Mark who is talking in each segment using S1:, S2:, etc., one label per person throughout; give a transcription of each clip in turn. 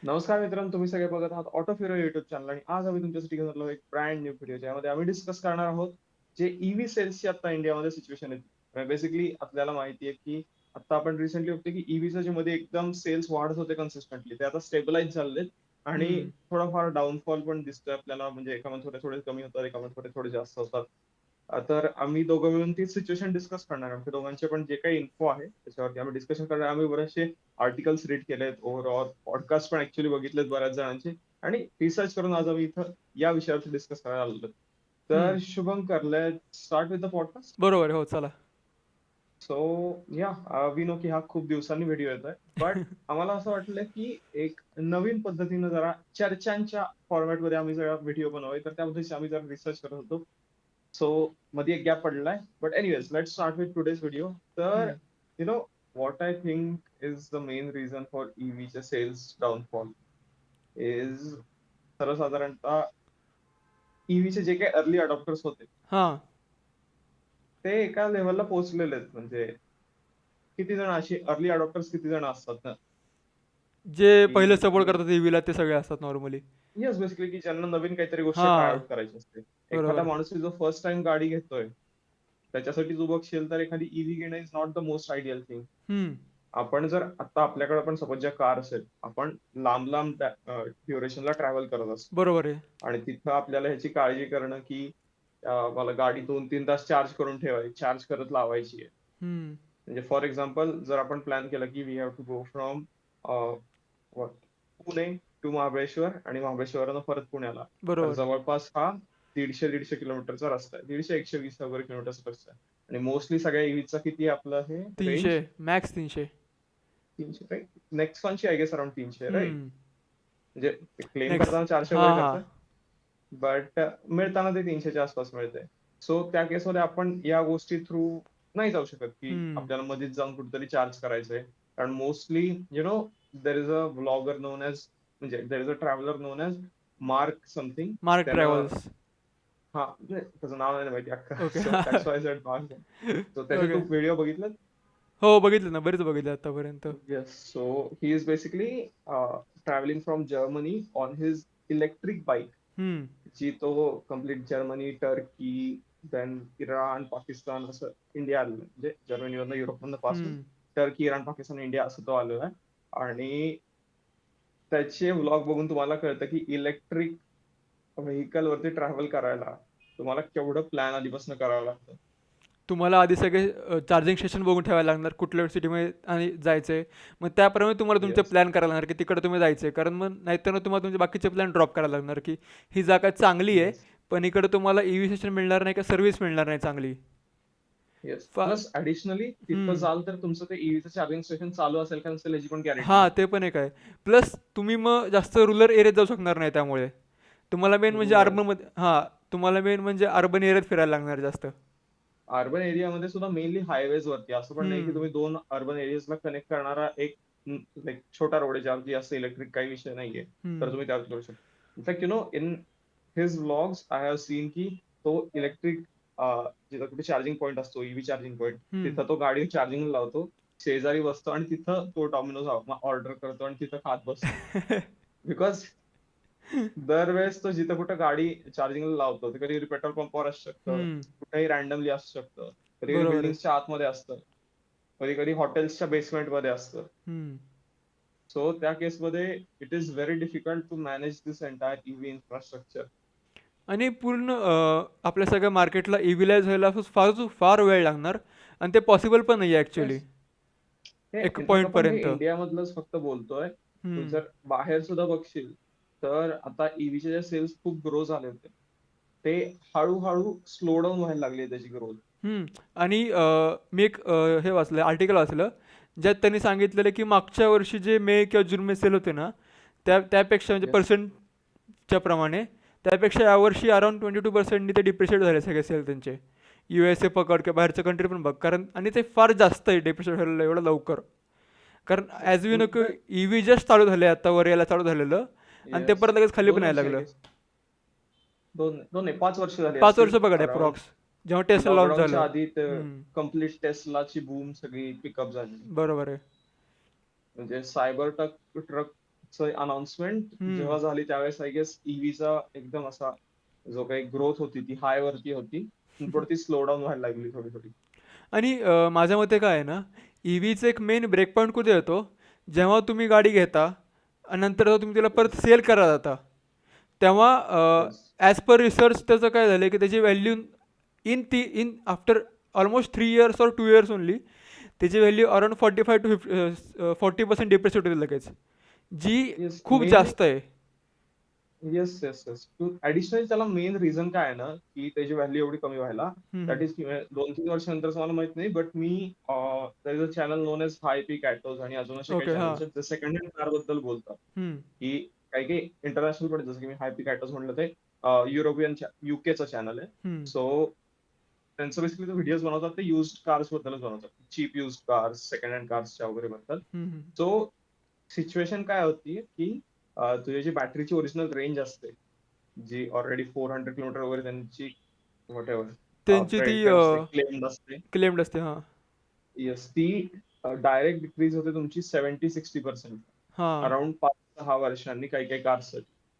S1: नमस्कार मित्रांनो, तुम्ही सगळे बघत आहात ऑटो फिरो युट्यूब चॅनल आणि आज आम्ही तुमच्यासाठी घेऊन आलो एक ब्रँड न्यू व्हिडिओ ज्यामध्ये आम्ही डिस्कस करणार आहोत जे ईव्ही सेल्सची आता इंडियामध्ये सिच्युएशन आहे. बेसिकली आपल्याला माहिती आहे की आता आपण रिसेंटली बघतोय की ईव्हीच्या जे मध्ये एकदम सेल्स वाढत होते कन्सिस्टंटली ते आता स्टेबलाइज झालेत आणि
S2: हं.
S1: थोडाफार डाऊनफॉल पण दिसतोय आपल्याला म्हणजे एका थोडे थोडे कमी होतात एका थोडे थोडे जास्त होतात. तर आम्ही दोघं मिळून ती सिच्युएशन डिस्कस करणार आहे. आमच्या दोघांचे पण जे काही इन्फो आहे त्याच्यावरती आम्ही डिस्कशन करणार आहे. आम्ही बरेचसे आर्टिकल्स रीड केलेत, ओव्हरऑल पॉडकास्ट पण ऍक्च्युली बघितलेत बऱ्याच जणांचे आणि रिसर्च करून आज आम्ही इथं या विषयावरती डिस्कस करायला आलो. तर
S2: हं.
S1: Shubhankar, let's start with the podcast.
S2: बरोबर आहे. हो, चला.
S1: सो या वी नो की हा खूप दिवसांनी व्हिडिओ येतोय, बट आम्हाला असं वाटलं की एक नवीन पद्धतीनं जरा चर्चांच्या फॉर्मॅटमध्ये आम्ही जरा व्हिडिओ बनवावे, तर त्याबद्दल आम्ही जरा रिसर्च करत होतो. सो मध्ये एक गॅप पडलाय, but anyways let's start with today's video. तर
S2: हं.
S1: You know what I think is the main reason for ईव्हीच्या सेल्स डाऊनफॉल इज सर्वसाधारणतः ईव्हीचे जे काही अर्ली अडॉप्टर्स होते
S2: हां.
S1: ते एका लेवलला पोहोचलेले आहेत. म्हणजे किती जण अशी अर्ली अडॉप्टर्स किती जण असतात ना
S2: जे पहिले सपोर्ट
S1: की
S2: करतात ईव्हीला ते सगळे असतात नॉर्मली.
S1: येस, बेसिकली की ज्यांना नवीन काहीतरी गोष्ट ट्राय
S2: हां.
S1: आउट करायची असते. एखादा
S2: बरोबर.
S1: माणूस जो फर्स्ट टाइम गाडी घेतोय त्याच्यासाठी तू बघशील तर एखादी ईव्ही घेणं is not the most ideal thing.
S2: हं.
S1: आपण जर आता आपल्याकडे पण सपोज ज्या कार असेल, आपण लांब लांब ड्युरेशनला ट्रॅव्हल करत असतो
S2: बरोबर आहे.
S1: आणि तिथं आपल्याला ह्याची काळजी करणं की मला गाडी 2-3 तास चार्ज करून ठेवायची, चार्ज करत लावायची आहे.
S2: हं.
S1: म्हणजे फॉर एक्झाम्पल जर आपण प्लॅन केलं की we have to go from Pune to Mahabaleshwar आणि महाबळेश्वरनं परत पुण्याला, तर
S2: बरोबर.
S1: जवळपास हा 150-150 किलोमीटरचा रस्ता आहे. 150-120 वगैरे किलोमीटरचा रस्ता आहे. आणि मोस्टली सगळ्या ईव्हीचा किती आहे आपलं हे
S2: 300
S1: रेंज?
S2: मॅक्स 300.
S1: 300 राईट. नेक्सॉनची I guess around 300 right.
S2: Hmm.
S1: म्हणजे क्लेम
S2: नेक्स्ट.
S1: करताना 400
S2: हां,
S1: वगैरे
S2: हां.
S1: करतोय, बट मिळताना ते 300च्या आसपास मिळते. सो त्या केसमध्ये आपण या गोष्टी थ्रू नाही जाऊ शकत की
S2: हं.
S1: आपल्याला मध्येच जाऊन कुठेतरी चार्ज करायचंय. कारण mostly you know there is a blogger known as, म्हणजे there is a traveller known as Mark something.
S2: Mark
S1: त्यानं
S2: ट्रॅव्हल्स.
S1: हा म्हणजे त्याचं नाव नाही माहिती अख्खं.
S2: Okay.
S1: So that's why said Mark. So त्याचे
S2: ओके.
S1: तू व्हिडिओ बघितले?
S2: हो, बघितले ना. बरेच बघितले आतापर्यंत.
S1: Yes, so he is basically traveling from Germany on his electric bike.
S2: हं.
S1: जी तो complete Germany, Turkey, then Iran, Pakistan असं इंडिया आलेला आहे. म्हणजे जर्मनीवरनं युरोपमधनं पास होऊन
S2: हं.
S1: टर्की, इराण, पाकिस्तान, इंडिया असं तो आलेला आहे. आणि त्याचे व्लॉग बघून तुम्हाला कळतं की इलेक्ट्रिक व्हेकल वरती ट्रॅव्हल करायला तुम्हाला केवढं प्लॅन आधीपासून करावं लागतं.
S2: तुम्हाला आधी सगळे चार्जिंग स्टेशन बघून ठेवायला लागणार कुठल्या सिटीमध्ये आणि जायचं आहे. मग त्याप्रमाणे तुम्हाला तुमचे
S1: येस,
S2: प्लॅन करायला लागणार की तिकडे तुम्ही जायचं आहे. कारण मग नाहीतर मग तुम्हाला तुमचे बाकीचे प्लॅन ड्रॉप करायला लागणार की ही जागा चांगली आहे,
S1: येस,
S2: पण इकडे तुम्हाला ईव्ही स्टेशन मिळणार नाही का सर्व्हिस मिळणार नाही चांगली.
S1: येस.
S2: फा
S1: प्लस ऍडिशनली तिथं
S2: हं.
S1: जाल तर तुमचं ते ईव्हीचं चार्जिंग स्टेशन चालू असेल का नसेल याची पण गॅरंटी
S2: हां,
S1: नाही.
S2: ते पण एक आहे. प्लस तुम्ही मग जास्त रुरल एरियात जाऊ शकणार नाही त्यामुळे. तुम्हाला मेन म्हणजे
S1: रुरल
S2: अर्बनमध्ये हां, तुम्हाला मेन म्हणजे अर्बन एरियात फिरायला लागणार जास्त.
S1: अर्बन एरियामध्ये सुद्धा मेनली हायवेज वरती, असं पण नाही की
S2: हं.
S1: तुम्ही दोन अर्बन एरियाजला कनेक्ट करणारा एक लाईक छोटा रोड आहे ज्यावरती जास्त इलेक्ट्रिक काही विषय नाहीये, तर
S2: हं.
S1: तुम्ही त्यावर करू शकता. In fact in his vlogs I have seen की तो इलेक्ट्रिक जिथं कुठे चार्जिंग पॉईंट असतो, ईव्ही चार्जिंग पॉईंट,
S2: हं.
S1: तिथं तो गाडी चार्जिंग लावतो, शेजारी बसतो आणि तिथं तो डॉमिनोज ऑर्डर करतो आणि तिथं खात बसतो. बिकॉज दरवेळेस तो जिथं कुठं गाडी चार्जिंगला लावतो ते कधी कधी पेट्रोल पंपावर असू शकतं,
S2: हं.
S1: कुठेही रॅन्डमली असू शकतं, कधी कधी
S2: बरोबर आहे.
S1: बिल्डिंगच्या आतमध्ये असतं, कधी कधी हॉटेल्सच्या बेसमेंटमध्ये असतं.
S2: हं.
S1: सो त्या केसमध्ये it is very difficult to manage this entire EV infrastructure.
S2: आणि पूर्ण आपल्या सगळ्या मार्केटला इव्हिलाइज व्हायला फार फार वेळ लागणार आणि ते पॉसिबल पण नाही आहे ॲक्च्युली
S1: येस, हे
S2: एक
S1: इनफॅक्ट आपण हे
S2: पॉईंटपर्यंत.
S1: इंडियामधलंच फक्त बोलतोय. तू
S2: हं.
S1: जर बाहेर सुद्धा बघशील तर आता ईव्हीचे जे सेल्स खूप ग्रो झाले होते ते हळूहळू स्लो डाऊन व्हायला लागली त्याची ग्रोथ.
S2: हं. आणि मी एक हे वाचलं आर्टिकल वाचलं, ज्यात त्यांनी सांगितलेलं की मागच्या वर्षी जे मे किंवा जूनमध्ये सेल होते ना, त्यापेक्षा म्हणजे
S1: येस,
S2: पर्सेंटच्या प्रमाणे, त्यापेक्षा यावर्षी अराउंड 22% ते डिप्रिशिएट झाले सगळे सेल त्यांचे. USA पकड किंवा बाहेरचं कंट्री पण बघ. कारण आणि ते फार जास्त आहे डिप्रिशिएट व्हायला एवढं लवकर. कारण ॲज यू नो की
S1: इनफॅक्ट
S2: ईव्ही जस्ट चालू झाले आता वर यायला चालू झालेलं आणि ते
S1: येस,
S2: परत लगेच खाली पण
S1: 2 वर्ष
S2: यायला
S1: आय
S2: लागलं.
S1: गेस. दोन दोन नाही 5 वर्ष झाली
S2: 5
S1: असतील
S2: वर्ष बघा
S1: अराउंड.
S2: अप्रॉक्स. जेव्हा टेस्ला लॉन्च
S1: लॉकडाऊनच्या
S2: झालं.
S1: आधी
S2: हं.
S1: कम्प्लीट टेस्लाची बूम सगळी पिकअप झाली.
S2: बरोबर आहे.
S1: म्हणजे सायबर ट्रक ट्रक अनाउन्समेंट
S2: हम्म.
S1: जेव्हा झाली त्यावेळेस आय गेस ईव्हीचा एकदम असा जो काही ग्रोथ होती ती हाय वरती होती, पण ती स्लो डाऊन व्हायला लागली थोडी थोडी.
S2: आणि माझ्या मते काय आहे ना, ई व्हीचं एक मेन ब्रेक पॉईंट कुठे येतो, जेव्हा तुम्ही गाडी घेता आणि नंतर जेव्हा तुम्ही तिला परत
S1: येस.
S2: सेल करा जाता, तेव्हा
S1: येस.
S2: ॲज पर रिसर्च त्याचं काय झालं की त्याची value in after almost 3 years और 2 इयर्स ओनली त्याची व्हॅल्यू अराउंड 45 to 40% डिप्रेस होते लगेच, जी
S1: येस
S2: खूप
S1: मेन.
S2: जास्त आहे.
S1: येस येस येस तू ऍडिशनल त्याला मेन रिझन काय आहे ना की त्याची व्हॅल्यू एवढी कमी व्हायला.
S2: हम्म.
S1: दॅट इज 2-3 वर्षानंतर मला माहित नाही, बट मी is a channel known as high peak autos आणि अजून असे काही
S2: ओके. हां.
S1: चॅनल्स आहेत जे सेकंड हँड कार बद्दल बोलतात,
S2: हम्म.
S1: की काही काही इंटरनॅशनल पण जसं की मी हाय पीक ॲटोज म्हटलं ते युरोपियन युकेचं चॅनल आहे.
S2: हम्म.
S1: सो त्यांचं बेसिकली ते व्हिडिओज बनवतात ते युज्ड कार्स बद्दलच बनवतात, cheap used cars second hand कार्सच्या वगैरे बद्दल.
S2: हम्म.
S1: सो सिच्युएशन काय होती की तुझी जी बॅटरीची ओरिजिनल रेंज असते जी ऑलरेडी 400 किलोमीटर वगैरे त्यांची व्हॉट एव्हर
S2: त्यांची ती
S1: प्रेडिक्ट असते क्लेम्ड असते.
S2: क्लेम्ड असते. हां.
S1: येस ती डायरेक्ट डिक्रीज होते तुमची 70-60%
S2: हां.
S1: अराउंड 5-6 वर्षांनी काही काही कार्स.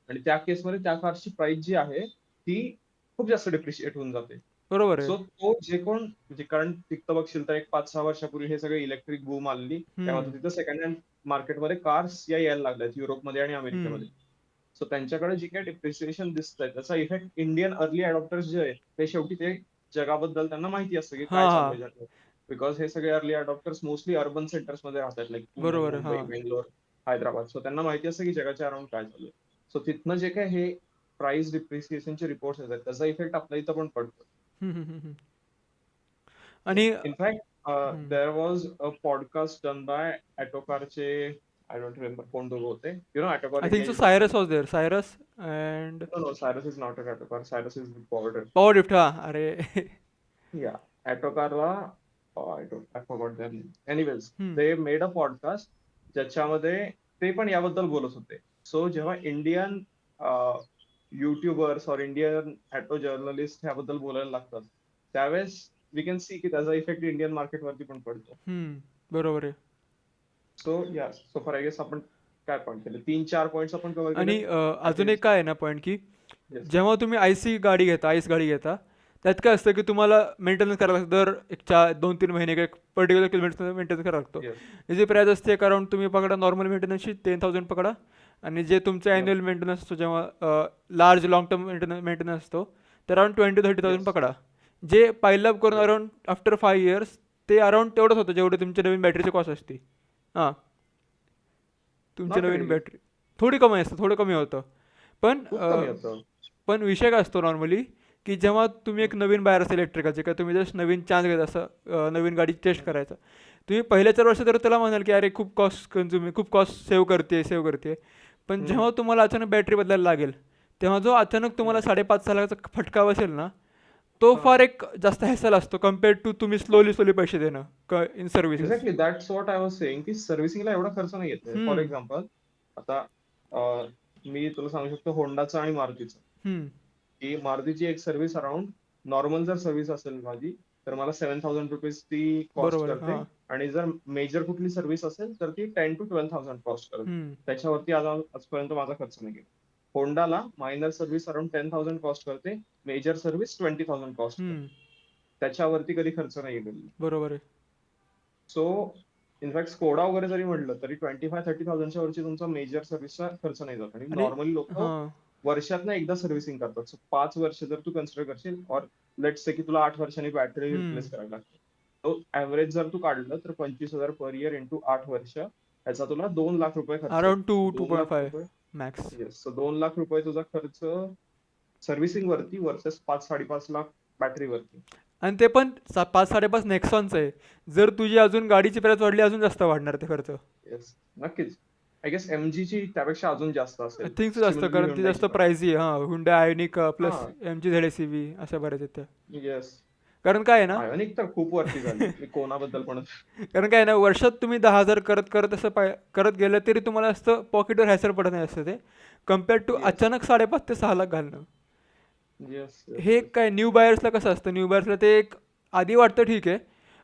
S1: आणि त्या केसमध्ये त्या कारची प्राइस जी आहे ती खूप जास्त डिप्रिशिएट होऊन जाते.
S2: बरोबर आहे.
S1: सो तो जे कोण म्हणजे कारण तिथं बघशील तर एक 5-6 वर्षापूर्वी हे सगळे इलेक्ट्रिक बूम आली तेव्हा
S2: हम्म.
S1: तिथं सेकंड हँड मार्केटमध्ये कार्स यायला लागल्यात युरोपमध्ये आणि
S2: हम्म.
S1: अमेरिकेमध्ये. सो त्यांच्याकडे जे काही डिप्रिसिएशन दिसतंय त्याचा इफेक्ट इंडियन अर्ली अडॉप्टर्स जे आहेत ते शेवटी ते जगाबद्दल त्यांना माहिती असतं की काय
S2: हां.
S1: चालू
S2: हां.
S1: आहे जगात. बिकॉज हे सगळे early adopters mostly urban centres मध्ये राहतात लाईक पुणे,
S2: बरोबर आहे.
S1: मुंबई,
S2: हां.
S1: बेंगलोर, हैदराबाद. सो त्यांना माहिती असतं की जगाच्या अराउंड काय चालू आहे. सो तिथनं जे काय हे प्राइस डिप्रिसिएशनचे रिपोर्ट्स येतात त्याचा इफेक्ट आपल्या इथं पण पडतो.
S2: हम्म. हम्म. हम्म. आणि
S1: in fact
S2: hmm.
S1: There was a podcast done by ॲटोकारचे आय डोंट रिमेंबर कोण दोघं होते. Autocar
S2: I think
S1: India
S2: so
S1: you can
S2: Cyrus
S1: search.
S2: Was there, Cyrus and
S1: no no Cyrus is not a Autocar, Cyrus is power.
S2: Power lift. हां. अरे.
S1: या ॲटोकारला I forgot their name. Anyways
S2: hmm.
S1: They made a podcast ज्याच्यामध्ये ते पण याबद्दल बोलत होते. सो जेव्हा इंडियन युट्यूबर्स और इंडियन ॲटो जर्नलिस्ट ह्याबद्दल बोलायला लागतात त्यावेळेस वी कॅन सी की त्याचा इफेक्ट इंडियन मार्केटवरती पण पडतो.
S2: हम्म. बरोबर आहे.
S1: सो फॉर आय गेस आपण काय पॉईंट केले 3-4 पॉईंट्स आपण कव्हर केले.
S2: आणि अजून एक
S1: ऍटलीस्ट.
S2: काय आहे ना पॉईंट की
S1: येस.
S2: जेव्हा तुम्ही आईस गाडी घेता, त्यात काय असतं की तुम्हाला मेंटेनन्स करायला लागतं, दर एक 2-3 महिने काही पर्टिक्युलर किलोमीटर मेंटेनन्स करायला लागतो.
S1: येस.
S2: याची प्राईस असते अराउंड तुम्ही पकडा नॉर्मल मेंटेनन्सची 10,000 पकडा, आणि जे तुमचं
S1: येस.
S2: ॲन्युअल मेंटेनन्स असतो जेव्हा लार्ज लॉंग टर्म मेंटेनन्स असतो तर अराउंड 20-30,000
S1: येस.
S2: पकडा. जे पाईल अप करून
S1: येस.
S2: अराउंड आफ्टर 5 इयर्स ते अराउंड तेवढंच होतं जेवढे तुमची नवीन बॅटरीची कॉस्ट असते. हां. तुमची
S1: नॉट
S2: नवीन
S1: रिअली.
S2: बॅटरी थोडी कमी असतं, थोडं कमी होतं. पण
S1: खूप कमी होतं.
S2: पण विषय काय असतो नॉर्मली, की जेव्हा तुम्ही एक नवीन बायर असेल इलेक्ट्रिकलचे, का तुम्ही जस्ट नवीन चान्स घेत असं नवीन गाडी टेस्ट करायचं, तुम्ही पहिल्या 4 वर्ष तर त्याला म्हणाल की अरे खूप कॉस्ट कन्झ्युम, खूप कॉस्ट सेव्ह करते. पण
S1: हम्म.
S2: जेव्हा तुम्हाला अचानक बॅटरी बदलायला लागेल, तेव्हा जो अचानक तुम्हाला
S1: हम्म.
S2: 5.5 लाखाचा फटका बसेल ना, तो
S1: हा.
S2: फार एक जास्त हॅसल असतो कम्पेअर्ड टू तुम्ही स्लोली स्लोली पैसे देणं in services.
S1: Exactly that's what I was saying की सर्व्हिसिंगला एवढा खर्च नाही येत. फॉर
S2: हम्म.
S1: एक्झाम्पल आता मी तुला सांगू शकतो होंडाचं आणि मारुतीचं.
S2: हम्म.
S1: की मारुतीची एक सर्व्हिस अराउंड नॉर्मल जर सर्व्हिस असेल माझी तर मला ₹7,000 ती कॉस्ट
S2: बरोबर आहे.
S1: करते.
S2: हां.
S1: आणि जर मेजर कुठली सर्व्हिस असेल तर ती 10,000 to 12,000 कॉस्ट करते.
S2: हम्म.
S1: त्याच्यावरती आजपर्यंत माझा खर्च नाही गेला. होंडाला मायनर सर्व्हिस अराउंड 10,000 कॉस्ट करते, मेजर सर्व्हिस 20,000 कॉस्ट करते.
S2: हम्म.
S1: त्याच्यावरती कधी खर्च नाही गेलेला.
S2: बरोबर आहे.
S1: सो इनफॅक्ट स्कोडा वगैरे जरी म्हटलं तरी 25-30,000च्या वरची तुमचा मेजर सर्व्हिसचा खर्च नाही जात. आणि
S2: आणि
S1: नॉर्मली लोक
S2: हां.
S1: वर्षातनं एकदा सर्व्हिसिंग करतात. सो 5 वर्ष जर तू कन्सिडर करशील और लेट्स से की तुला 8 वर्षांनी बॅटरी
S2: हम्म.
S1: रिप्लेस करावी लागते. तो ऍव्हरेज जर तू काढलं तर 25,000 पर इयर इंटू 8 वर्ष याचा तुला ₹2,00,000 खर्च
S2: अराउंड
S1: येतो.
S2: 2.5
S1: ₹2,00,000.
S2: मॅक्स.
S1: येस. सो ₹2,00,000 तुझा खर्च सर्व्हिसिंग वरती वर्सेस 5-5.5 लाख बॅटरीवरती.
S2: आणि ते पण 5-5.5 नेक्सॉनचं आहे. जर तुझी अजून गाडीची प्राइस वाढली अजून जास्त वाढणार ते खर्च.
S1: येस. नक्कीच. आय गेस एमजीची त्यापेक्षा अजून जास्त
S2: आय
S1: असेल,
S2: थिंक जास्त,
S1: सिमिलरली
S2: कारण ती
S1: हुंडाईची
S2: जास्त
S1: पण.
S2: प्राइझी आहे. हां, हुंडा आयोनिक प्लस
S1: हा.
S2: M G Z S C B अशा बऱ्याच आहेत त्या.
S1: येस.
S2: कारण काय आहे ना,
S1: आयोनिक तर खूप वरती झाली. मी कोणाबद्दल पण.
S2: कारण काय आहे ना, वर्षात तुम्ही 10,000 करत करत असं करत गेलं तरी तुम्हाला असतं पॉकेटवर हॅसल पडत नाही असतं ते, कम्पेअर्ड टू
S1: येस.
S2: अचानक 5.5 ते 6 लाख घालणं.
S1: येस.
S2: हे
S1: येस.
S2: एक काय न्यू बायर्सला कसं असतं, न्यू बायर्सला ते एक आधी वाटतं ठीक आहे,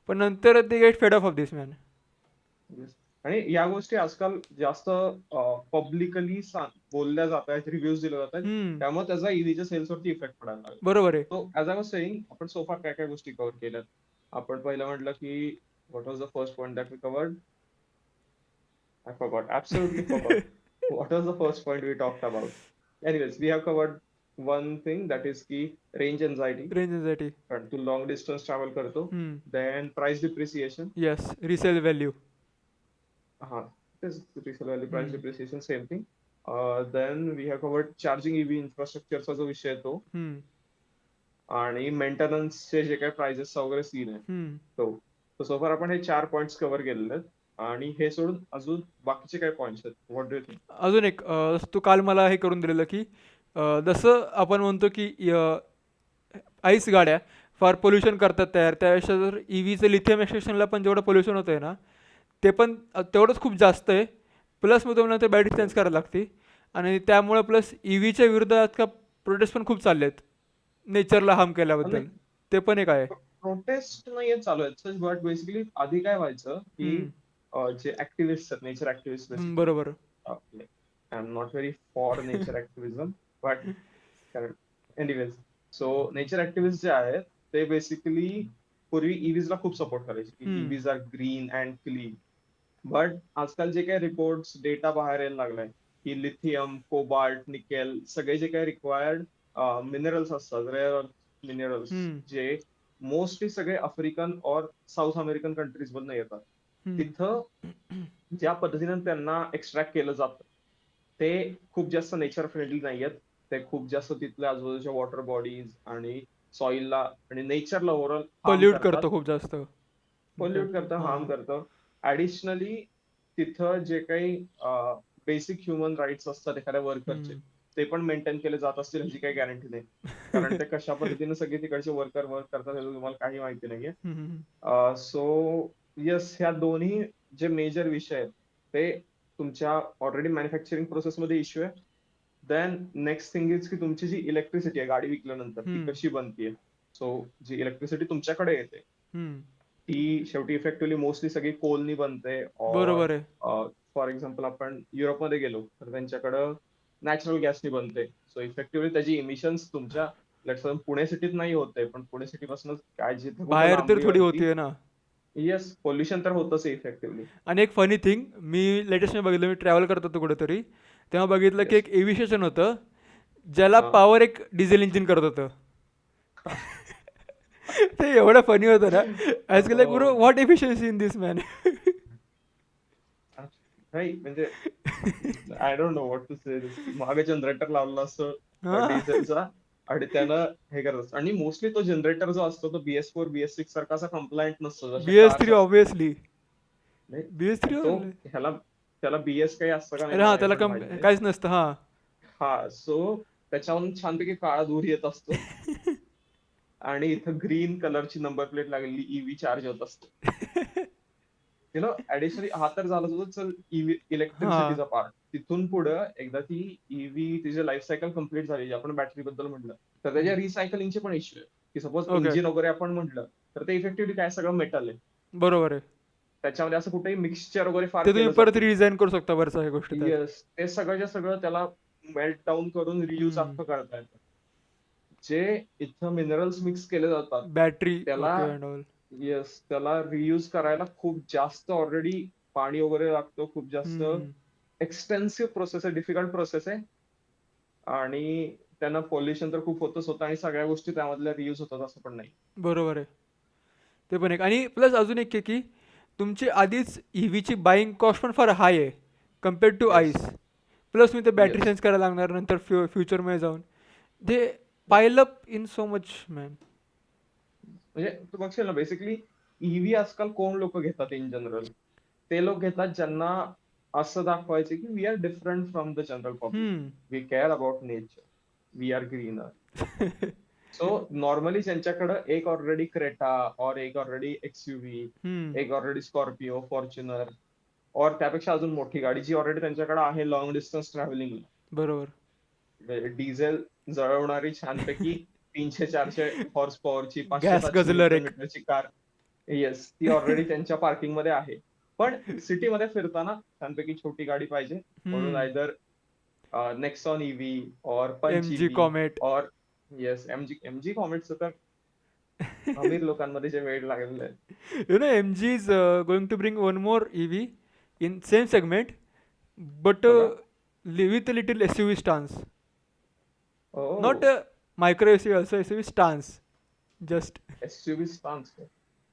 S2: पण नंतर ते गेट फेड ऑफ दिस मॅन.
S1: येस. आणि या गोष्टी आजकाल जास्त पब्लिकली बोलल्या जात आहेत, रिव्ह्यूज दिले जात आहेत,
S2: हम्म,
S1: त्यामुळे त्याचा ईव्हीच्या सेल्स वरती इफेक्ट पडायला लागला.
S2: बरोबर आहे.
S1: So as I was saying, आपण सोफा काय काय गोष्टी कव्हर केल्यात. आपण पहिलं म्हटलं की what was the first point that we covered. I forgot. Absolutely forgot. What was the first point we talked about? Anyways, we have covered one thing, that is की range anxiety.
S2: Range anxiety.
S1: कारण तू long distance travel करतो. Then price depreciation.
S2: Yes, resale value.
S1: हा, तेच resale value, price depreciation, same thing. Then we have covered charging EV infrastructureचा जो विषय आहे तो, आणि मेंटेनन्सचे जे काही प्राइजेस वगैरे सीन आहे तो सो फार आपण हे 4 पॉइंट्स कव्हर केलेले आहेत. आणि हे सोडून अजून बाकीचे काय पॉइंट्स आहेत, व्हॉट डू यू थिंक?
S2: अजून एक तू काल मला हे करून दिलेलं की जसं आपण म्हणतो की आईस गाड्या फार पोल्युशन करतात तयार, त्यापेक्षा जर ई व्हीचं लिथियम एक्सट्रॅक्शनला पण जेवढं पोल्युशन होतं आहे ना, ते पण तेवढंच खूप जास्त आहे. प्लस मग तुम्हाला ते बॅटरी चेंज करायला लागते, आणि त्यामुळं प्लस ई व्हीच्या विरुद्ध आजकाल प्रोटेस्ट पण खूप चालले आहेत नेचरला हार्म केल्याबद्दल. ते पण एक आहे.
S1: प्रोटेस्ट नाहीये चालू आहेत, बट बेसिकली आधी काय व्हायचं की जे ऍक्टिव्हिस्ट आहेत, नेचर ऍक्टिव्हिस्ट बेसिकली,
S2: बरोबर.
S1: I am not very for nature activism, but anyways, so nature activist जे आहेत ते बेसिकली पूर्वी ईव्हीज ला खूप सपोर्ट करायचे की EVs are green and clean. But आजकाल जे काही रिपोर्ट्स डेटा बाहेर यायला लागलाय की लिथियम, कोबाल्ट, निकेल, सगळे जे काही रिक्वायर्ड मिनरल्स असतात, रेअर अर्थ मिनरल्स, जे मोस्टली सगळे आफ्रिकन और साऊथ अमेरिकन कंट्रीज मधून येतात, तिथं ज्या पद्धतीने त्यांना एक्स्ट्रॅक्ट केलं जातं ते खूप जास्त नेचर फ्रेंडली नाही आहेत. ते खूप जास्त तिथल्या आजूबाजूच्या वॉटर बॉडीज आणि सॉइलला आणि नेचरला ओव्हरऑल हार्म
S2: पोल्यूट
S1: करतात.
S2: करतो खूप जास्त.
S1: पोल्यूट करतं, हार्म करतं. ऍडिशनली तिथं जे काही बेसिक ह्युमन राईट्स असतात एखाद्या वर्करचे, ते पण मेंटेन केले जात असतील ह्याची काही गॅरंटी नाही. कारण ते कशा पद्धतीने सगळे तिकडचे वर्कर वर्क करतात हे तुम्हाला काही माहिती नाहीये. सो येस, ह्या दोन्ही जे मेजर विषय आहेत ते तुमच्या ऑलरेडी मॅन्युफॅक्चरिंग प्रोसेसमध्ये इश्यू आहे. देन नेक्स्ट थिंग इज की तुमची जी इलेक्ट्रिसिटी आहे गाडी विकल्यानंतर ती कशी बनतीये. सो जी इलेक्ट्रिसिटी तुमच्याकडे येते ती शेवटी इफेक्टिव्हली मोस्टली सगळी कोलनी बनते.
S2: बरोबर आहे.
S1: फॉर एक्झाम्पल आपण युरोपमध्ये गेलो तर त्यांच्याकडं नॅचरल गॅसनी बनते. सो इफेक्टिव्हली त्याची इमिशन्स तुमच्या पुणे सिटीत नाही होते, पण पुणे सिटी पासून काय जिथे कुठं
S2: बाहेर तर थोडी
S1: लांबीवरती,
S2: होतीये ना.
S1: येस, पोल्युशन तर होतच इफेक्टिव्हली.
S2: आणि एक फनी थिंग मी लेटेस्ट बघितलं, मी ट्रॅव्हल करत होतो कुठेतरी, तेव्हा बघितलं की एक एव्ही स्टेशन होतं ज्याला पॉवर एक डिझेल इंजिन करत होतं. ते एवढं फनी होतं ना. आजकाल like bro, what efficiency in this man.
S1: नाही म्हणजे I don't know what to say. मागे जनरेटर लावला असतो डिझेलचा आणि त्यानं हे करत असतं. आणि मोस्टली तो जनरेटर जो असतो तो BS4 BS6 सारखा असा कंप्लायंट नसतो जसे
S2: BS3
S1: कार्स असतात.
S2: ऑब्विसली.
S1: नाही,
S2: BS3.
S1: तो ह्याला त्याला BS काही असतं का नाही
S2: अरे हां,
S1: मला
S2: त्याला
S1: एक्झॅक्ट माहित नाही.
S2: काहीच नसतं. हां.
S1: हा, सो त्याच्यावरून छानपैकी काळा धूर येत असतो आणि इथं ग्रीन कलरची नंबर प्लेट लागलेली ईव्ही चार्ज होत असतो. ऍडिशनली हा तर झाला तुझं चल
S2: हां.
S1: इलेक्ट्रिसिटीचा पार्ट. तिथून पुढं एकदा ती ईव्ही तिचे लाईफ सायकल कम्प्लीट झाली, आपण बॅटरी बद्दल म्हटलं तर त्याच्या रिसायकलिंगचे पण इश्यू आहे. की सपोज
S2: ओके.
S1: इंजिन वगैरे आपण म्हटलं तर ते इफेक्टिव्हली काय सगळं मेटल आहे,
S2: बरोबर आहे.
S1: त्याच्यामध्ये असं कुठेही मिक्सचर वगैरे फार
S2: ते तुम्ही
S1: केलं जात
S2: परत
S1: नाही.
S2: रिडिझाईन करू शकता बरं सगळ्या गोष्टी त्यात.
S1: येस, ते सगळ्या सगळं त्याला मेल्ट डाऊन करून रियूज अख्खं करता येतं. जे इथं मिनरल्स मिक्स केले जातात
S2: बॅटरी
S1: त्याला,
S2: ओके अँड ऑल.
S1: येस, त्याला रियूज करायला खूप जास्त ऑलरेडी पाणी वगैरे लागतो, खूप जास्त एक्सटेन्सिव्ह प्रोसेस आहे, डिफिकल्ट प्रोसेस आहे. आणि त्यांना पोल्युशन तर खूप होतच होतं आणि सगळ्या गोष्टी त्यामधल्या रियूज होतात असं पण नाही.
S2: बरोबर आहे. ते पण एक, आणि प्लस अजून एक आहे की तुमची आधीच ईव्हीची बाईंग कॉस्ट पण फार हाय आहे compared to
S1: yes,
S2: ICE. Plus मी ते बॅटरी
S1: येस.
S2: चेंज करायला लागणार नंतर फ्युचरमध्ये जाऊन. दे पाईल up in so much man.
S1: म्हणजे तू बघशील ना, बेसिकली ईव्ही आजकाल कोण लोक घेतात इन जनरल, ते लोक घेतात ज्यांना असं दाखवायचे की we are different from the general public, we care about nature, we are greener. So normally ज्यांच्याकडं एक ऑलरेडी क्रेटा और एक ऑलरेडी एक्सयूव्ही, एक ऑलरेडी स्कॉर्पिओ, फॉर्च्युनर और त्यापेक्षा अजून मोठी गाडी जी ऑलरेडी त्यांच्याकडे आहे लॉंग डिस्टन्स ट्रॅव्हलिंग,
S2: बरोबर.
S1: डिझेल जळवणारी छानपैकी 300-400 हॉर्स पॉवरची,
S2: गॅस
S1: 500-700
S2: गजलर
S1: न्यूटन
S2: एक.
S1: मीटरची कार, येस, ती ऑलरेडी त्यांच्या पार्किंग मध्ये आहे. पण सिटीमध्ये फिरताना छानपैकी छोटी गाडी पाहिजे, म्हणून
S2: हम्म.
S1: आयदर नेक्सॉन ईव्ही और Punch
S2: M G
S1: EV
S2: Comet.
S1: और येस एमजी कॉमेटचं तर अमीर लोकांमध्ये जे वेळ लागलेलं आहे.
S2: M G is going to bring one more EV in same segment, but
S1: हो का?
S2: with a little SUV stance. Not
S1: oh
S2: a micro SUV, also SUV stance. Just
S1: SUV stance.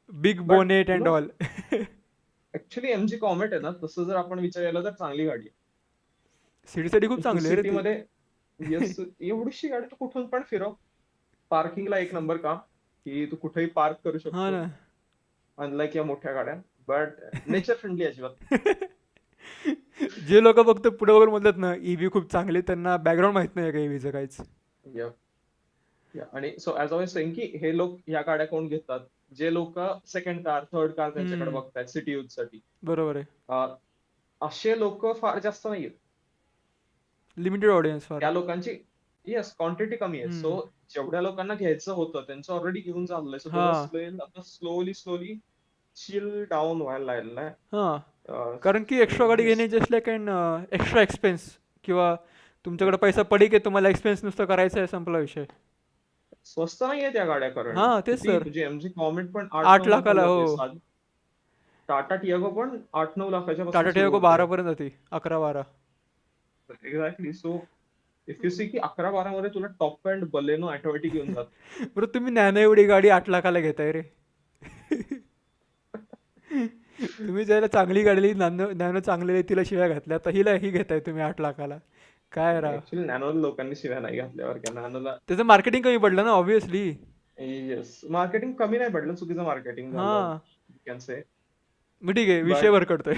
S2: big
S1: but
S2: bonnet
S1: you
S2: and
S1: no
S2: all.
S1: Actually MG Comet आहे ना, तसं जर आपण विचार केला तर चांगली गाडी
S2: सिटीसाठी खूप
S1: आहे. तू
S2: चांगली आहे रे ती.
S1: सिटीमध्ये येस एवढीशी गाडी तू कुठून पण फिरव. पार्किंगला एक नंबर काम, की तू कुठेही पार्क करू
S2: हा
S1: शकतो,
S2: ना.
S1: अनलाईक या मोठ्या गाड्या. बट नेचर फ्रेंडली अजिबात.
S2: जे लोक फक्त पुढे बघून बोलतात ना EV खूप चांगली, त्यांना बॅकग्राऊंड माहित नाही का EVचं काहीच.
S1: या आणि सो ऍज आय सेइंग की हे लोक ह्या गाड्या कोण घेतात, जे लोक सेकंड कार थर्ड कार त्यांच्याकडे
S2: हम्म.
S1: बघतायत सिटी यूज साठी.
S2: बरोबर आहे.
S1: अं, असे लोक फार जास्त नाहीयेत.
S2: लिमिटेड ऑडियन्स फार.
S1: त्या लोकांची येस क्वांटिटी कमी आहे.
S2: हम्म.
S1: सो जेवढ्या लोकांना घ्यायचं होतं त्यांचं ऑलरेडी घेऊन चाललंय. सो
S2: हा.
S1: त्याचा स्लेल आता स्लोली स्लोली चिल डाऊन व्हायला लागलेला आहे.
S2: हा. कारण की एक्स्ट्रा गाडी
S1: येस
S2: घेणे just like an extra expense, किंवा तुमच्याकडे पैसा पडी की तुम्हाला एक्सपेन्स नुसतं करायचं आहे, संपला विषय.
S1: स्वस्त नाहीये त्या गाड्या,
S2: हा
S1: कारण
S2: तेच
S1: किती
S2: तर.
S1: तुझी एमजी कॉमेट पण 8-9 लाखाला
S2: 8 लाखाला हो.
S1: जाते साधी. टाटा टियागो पण 8-9 लाखाच्या पासून
S2: टाटा
S1: सुरू
S2: टियागो
S1: होते.
S2: 12 पर्यंत जाते, 11-12.
S1: Exactly. So if you see की 11-12 मध्ये तुला टॉप एंड बलेनो ऑटोमॅटिक येऊन जात.
S2: बरं तुम्ही नॅनो एवढी गाडी 8 लाखाला घेताय रे. तुम्ही ज्याला चांगली गाडी नॅनो नॅनो चांगली आहे, तिला शिव्या घातल्या, तर हिला ही घेताय तुम्ही 8 लाखाला. काय राव.
S1: ऍक्च्युली नॅनोला लोकांनी शिव्या नाही घातल्यावर, का नॅनोला
S2: त्याचं मार्केटिंग कमी पडलं ना ऑब्विसली.
S1: येस मार्केटिंग कमी नाही पडलं, चुकीचं मार्केटिंग
S2: हा.
S1: झालं कॅन से.
S2: मग ठीक आहे, विषय
S1: बट
S2: वर करतोय.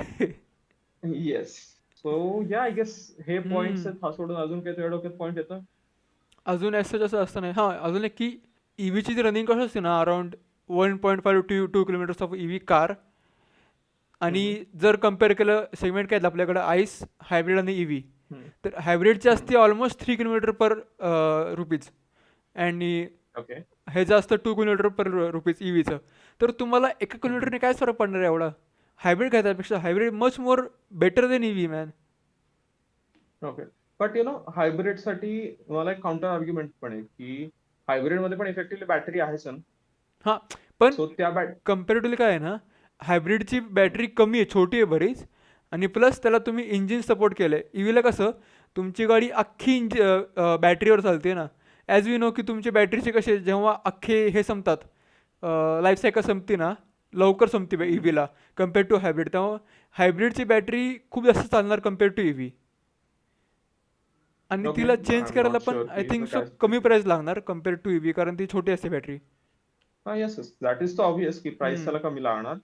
S1: Yes. So yeah I guess हे पॉइंट्स
S2: हम्म.
S1: आहेत. हा सोडून अजून काही तुझ्या डोक्यात पॉईंट येतं?
S2: अजून असं जसं असतं नाही. हां, अजून एक की EVची जी रनिंग कॉस्ट असते ना, around 1.5 to 2 kilometres of EV car. आणि
S1: हम्म,
S2: जर कम्पेअर केलं सेगमेंट काय आहेत आपल्याकडं, आईस, हायब्रिड आणि EV,
S1: हम्म,
S2: तर हायब्रिडची
S1: हम्म.
S2: असते ऑलमोस्ट 3 किलोमीटर पर रुपीज, आणि
S1: ओके.
S2: हे जे असतं 2 किलोमीटर पर रुपीज EVचं. तर तुम्हाला 1 किलोमीटरने काय फरक पडणार आहे एवढा. हायब्रिड घेण्यापेक्षा hybrid much more better than EV man.
S1: Okay. But you know hybrid साठी मला एक काउंटर आर्ग्युमेंट पण आहे, की हायब्रिड मध्ये पण इफेक्टिव्हली बॅटरी आहेच ना.
S2: हां, पण
S1: सो त्या बॅट
S2: कम्पॅरेटिव्हली काय आहे ना, हायब्रिडची बॅटरी कमी आहे, छोटी आहे बरीच, आणि प्लस त्याला तुम्ही इंजिन सपोर्ट केलं आहे. EVला कसं तुमची गाडी अख्खी बॅटरीवर चालते ना. ॲज वी नो की तुमची बॅटरीचे कसे, जेव्हा अख्खे हे संपतात, लाईफ सायकल संपते ना, लवकर संपते EVला कम्पेअर टू हायब्रिड. तेव्हा हायब्रिडची बॅटरी खूप जास्त चालणार कम्पेअर टू EV, आणि
S1: ओके.
S2: तिला
S1: आय
S2: चेंज
S1: एम
S2: करायला
S1: नॉट
S2: पण
S1: शुअर
S2: आय
S1: की
S2: थिंक
S1: इथं
S2: सो
S1: काय
S2: कमी
S1: specific.
S2: प्राईस लागणार कम्पेअर टू EV, कारण ती छोटी असते बॅटरी.
S1: हा yes yes that is the obvious की प्राइस
S2: हम्म.
S1: त्याला कमी लागणार.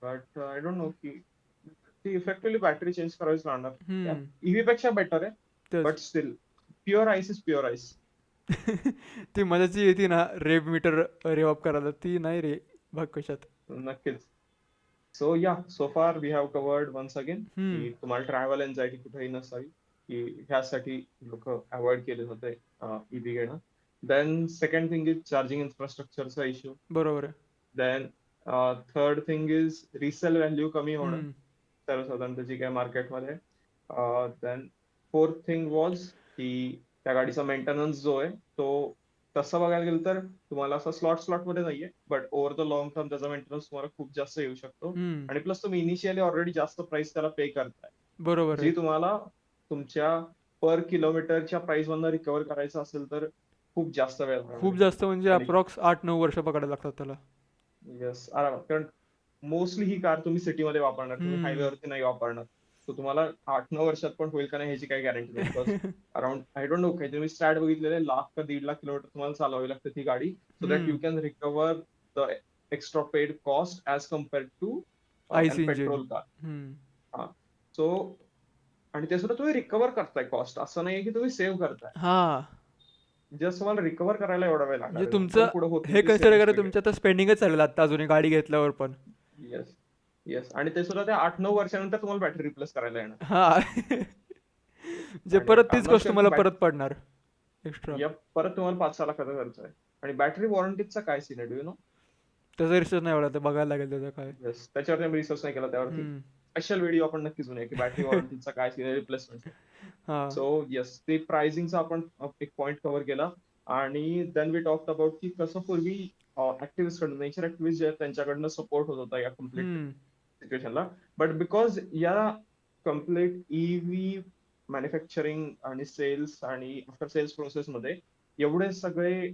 S1: बट आय डोंट नो की ती इफेक्टिव्हली बॅटरी चेंज करावीच लागणार. या
S2: हम्म.
S1: ईव्ही पेक्षा बेटर आहे.
S2: तेच.
S1: But still pure ice is pure ice.
S2: ती मजाची येते ना रेव मीटर, रेव अप करायला, ती नाही रे भाग कशात.
S1: नक्कीच. So yeah so far we have covered once again
S2: hmm.
S1: की तुम्हाला ट्रॅव्हल एन्झायटी कुठेही नसावी, की ह्यासाठी लोक अवॉइड केले होते ईव्ही घेणं. Then second thing is charging इन्फ्रास्ट्रक्चरचा इश्यू.
S2: बरोबर आहे.
S1: Then third thing is resale value कमी होणं
S2: हम्म.
S1: सर्वसाधारण त्याची काय मार्केटमध्ये. देन फोर्थ थिंग वॉज की त्या गाडीचा मेंटेनन्स जो आहे तो तसं बघायला गेलं तर तुम्हाला असं स्लॉट मध्ये नाहीये, but over the long term त्याचा मेंटेनन्स तुम्हाला खूप जास्त येऊ शकतो.
S2: हम्म.
S1: आणि प्लस तुम्ही इनिशियली ऑलरेडी जास्त प्राइस त्याला पे करताय,
S2: बरोबर आहे.
S1: जी तुम्हाला तुमच्या पर किलोमीटरच्या प्राइस मधनं रिकव्हर करायचं असेल तर खूप जास्त वेळ लागणार
S2: खूप
S1: आहे.
S2: जास्त म्हणजे
S1: आणि
S2: अप्रॉक्स 8-9 वर्ष पकडायला लागतात त्याला.
S1: येस आरामात, कारण मोस्टली ही कार तुम्ही सिटीमध्ये वापरणार, तुम्ही
S2: हम्म.
S1: हायवेवरती नाही वापरणार. तर तुम्हाला 8-9 वर्षात पण होईल का नाही ह्याची काही गॅरंटी नाही. Because around I don't no काही तुम्ही स्टॅट बघितलेले 1 लाख का 1.5 लाख किलोमीटर तुम्हाला चालवावी लागते ती गाडी, so that you
S2: hmm.
S1: Can recover the extra paid cost as compared to
S2: ICE
S1: an
S2: engine.
S1: Petrol car.
S2: Hmm.
S1: हा. सो आणि ते सुद्धा तुम्ही रिकव्हर करताय कॉस्ट, असं नाहीये की तुम्ही सेव्ह करताय.
S2: हा.
S1: जस्ट तुम्हाला रिकव्हर करायला एवढा वेळ
S2: म्हणजे
S1: लागणार आहे, नंतर
S2: तुमचं
S1: पुढे होतील
S2: हे
S1: ती
S2: कन्सिडर
S1: सेव्हिंग्स
S2: करा,
S1: वगैरे.
S2: तुमचं आता स्पेंडिंगच चालेल आता अजून गाडी घेतल्यावर पण.
S1: Yes yes. आणि ते सुद्धा त्या 8-9 वर्षानंतर तुम्हाला बॅटरी रिप्लेस करायला येणार.
S2: हा. जे
S1: आणि
S2: परत
S1: आय एम
S2: तीच
S1: नॉट
S2: गोष्ट
S1: शुअर की
S2: मला परत पडणार एक्स्ट्रा.
S1: परत तुम्हाला 5-6 लाखाचा खर्च आहे. आणि बॅटरी वॉरंटीचा काय सीन आहे डू यू नो?
S2: त्याचा रिसर्च नाही एवढा, ते बघायला लागेल त्याचं काय.
S1: येस, त्याच्यावरती आम्ही रिसर्च नाही केला त्यावरती.
S2: हम्म.
S1: स्पेशल व्हिडिओ आपण नक्कीच बनवूया की बॅटरी वॉरंटीचा काय रिप्लेसमेंट.
S2: हा.
S1: सो येस, ते प्राइसिंगचा आपण एक पॉइंट कव्हर केला. आणि देन वी टॉक्ड अबाउट की कसं पूर्वी ऍक्टिव्हिस्ट कडून, नेचर ऍक्टिव्हिस्ट जे आहेत त्यांच्याकडनं सपोर्ट होत होता या कम्प्लीट
S2: हम्म.
S1: सिच्युएशनला. बट बिकॉज या कम्प्लीट ईव्ही मॅन्युफॅक्चरिंग आणि सेल्स आणि आफ्टर सेल्स प्रोसेसमध्ये एवढे सगळे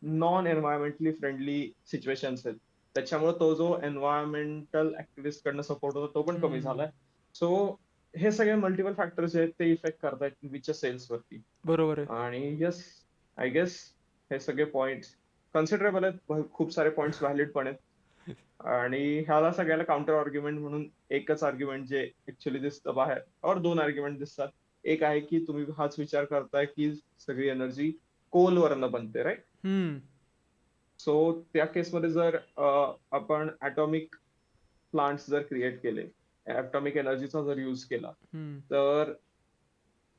S1: नॉन एन्व्हायरमेंटली फ्रेंडली सिच्युएशन्स आहेत, त्याच्यामुळे तो जो एन्व्हायरमेंटल ऍक्टिव्हिस्ट कडनं सपोर्ट होता तो पण कमी
S2: हम्म.
S1: झालाय. सो हे सगळे मल्टिपल फॅक्टर्स आहेत ते इफेक्ट करतायत ईव्हीच्या सेल्स वरती.
S2: बरोबर आहे.
S1: आणि येस, आय गेस हे सगळे पॉइंट कन्सिडरेबल आहेत, खूप सारे पॉइंट्स व्हॅलिड पण आहेत. आणि ह्याला सगळ्याला काउंटर आर्ग्युमेंट म्हणून एकच आर्ग्युमेंट जे ऍक्च्युली दिसतं बाहेर, और दोन आर्ग्युमेंट दिसतात. एक आहे की तुम्ही हाच विचार करताय की सगळी एनर्जी कोलवरनं बनते, राईट.
S2: हम्म.
S1: सो त्या केसमध्ये जर आपण ॲटॉमिक प्लांट्स जर क्रिएट केले, ॲटॉमिक एनर्जीचा जर यूज केला,
S2: हम्म.
S1: तर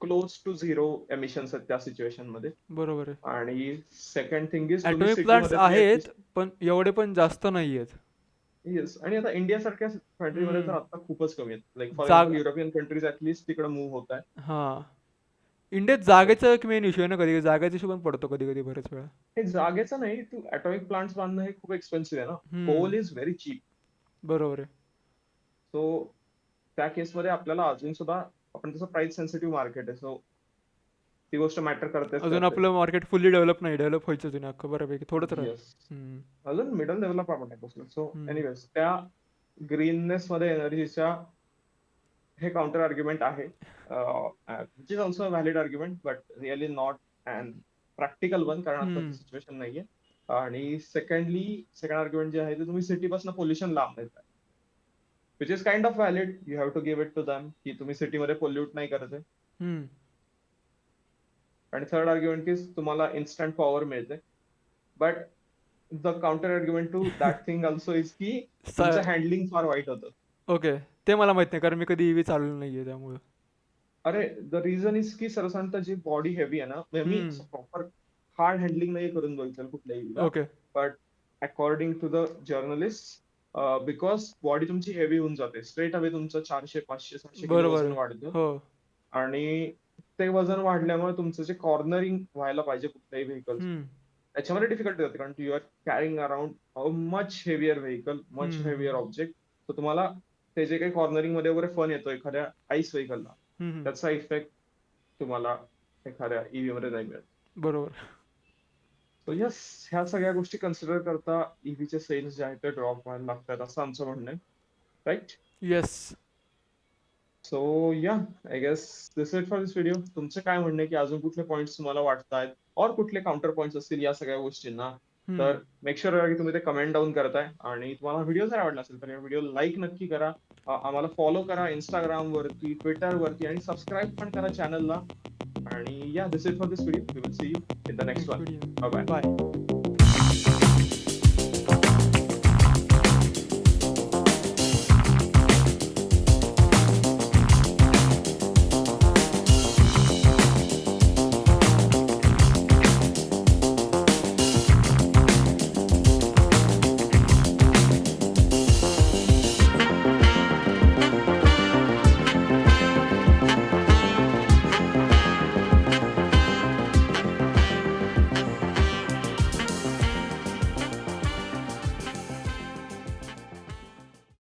S1: क्लोज टू झिरो एमिशन्स आहेत त्या सिच्युएशन मध्ये.
S2: बरोबर आहे.
S1: आणि सेकंड थिंग इज तुम्ही
S2: ॲटॉमिक प्लांट्स
S1: सिटीमध्ये तरी
S2: आहेत,
S1: ऍटलिस्ट.
S2: पण एवढे पण जास्त नाही आहेत.
S1: येस, आणि आता इंडिया सारख्या कंट्रीमध्ये तर
S2: हम्म.
S1: आता खूपच कमी आहेत. लाईक फॉर एक्झाम्पल
S2: जाग
S1: युरोपियन कंट्रीज ऍटलीस्ट तिकडे मूव्ह होत आहे.
S2: हा. इंडियात जागेचा एक मेन इश्यू आहे ना, कधी जागेचा इश्यू पण पडतो कधी कधी बरेच वेळा.
S1: हे जागेचं नाही, तू ॲटॉमिक प्लांट्स बांधणं हे खूप एक्सपेन्सिव्ह आहे ना.
S2: Hmm.
S1: Coal is very cheap.
S2: बरोबर आहे.
S1: सो त्या केसमध्ये आपल्याला अजून सुद्धा, आपण तसं प्राइस सेन्सिटिव्ह मार्केट आहे, सो ती गोष्ट मॅटर करतेच
S2: अजून
S1: करते.
S2: आपलं मार्केट फुल्ली डेव्हलप नाही, डेव्हलप व्हायचं अजून अख्खं बऱ्यापैकी थोडंच राहिलं.
S1: येस,
S2: हम्म.
S1: अजून मिडल लेवलला आपण नाही पोहोचलो. सो
S2: हम्म.
S1: एनिवेज त्या ग्रीननेस मध्ये एनर्जीच्या हे काउंटर आर्ग्युमेंट आहे, which is also valid argument but really not and practical one, कारण आताची
S2: हम्म.
S1: सिच्युएशन नाहीये. आणि सेकंड आर्ग्युमेंट जे आहे ते तुम्ही सिटीपासून पोल्युशन लांब नेताय, which is kind of valid. You have to give it to them की तुम्ही सिटीमध्ये पोल्यूट नाही करत आहे.
S2: हम्म.
S1: आणि थर्ड आर्ग्युमेंट की तुम्हाला इन्स्टंट पॉवर मिळते. But the counter argument to that thing also is की तुमचं हँडलिंग फार वाईट होतं.
S2: ओके, ते मला माहित नाही कारण मी कधी ईव्ही चालवलं नाहीये त्यामुळे.
S1: अरे द रिझन इज की सर्वसाधारणतः जी बॉडी हेवी आहे ना, म्हणजे मी
S2: हम्म.
S1: प्रॉपर हार्ड हँडलिंग नाही करून बघितलं कुठल्याही ईव्हीला.
S2: Okay.
S1: But according to the journalist, because body तुमची हेवी होऊन जाते, स्ट्रेट अवे तुमचं 400 500 700 किलो
S2: बरोबर
S1: वजन
S2: आहे.
S1: वाढतं.
S2: हो.
S1: आणि ते वजन वाढल्यामुळे तुमचं जे कॉर्नरिंग व्हायला पाहिजे कुठल्याही व्हेकल्स,
S2: हम्म.
S1: त्याच्यामध्ये डिफिकल्टी होते, कारण you are carrying around a much heavier vehicle, much heavier
S2: hmm.
S1: Object. तर तुम्हाला ते जे काही कॉर्नरिंग मध्ये वगैरे फन येतो एखाद्या आईस व्हेकलला,
S2: हम्म.
S1: त्याचा इफेक्ट तुम्हाला एखाद्या ईव्ही मध्ये नाही मिळत.
S2: बरोबर.
S1: सो यस, ह्या सगळ्या गोष्टी कन्सिडर करता ईव्हीचे सेल्स जे आहेत ते ड्रॉप व्हायला लागतात असं आमचं म्हणणं आहे, right.
S2: Yes.
S1: So yeah, I guess this it for this video. तुमचं काय म्हणणं आहे की अजून कुठले पॉईंट्स तुम्हाला वाटतायत, और कुठले काउंटर पॉईंट्स असतील या सगळ्या गोष्टींना,
S2: हम्म.
S1: तर मेक शुअर की तुम्ही ते कमेंट डाऊन करताय. आणि तुम्हाला व्हिडिओ जर आवडला असेल तर या व्हिडिओ लाईक नक्की करा, आम्हाला फॉलो करा इंस्टाग्राम वरती, ट्विटर वरती, आणि सबस्क्राईब पण करा चॅनलला. आणि या, this it for this video. We will see you in the next one. Bye bye.
S2: Bye.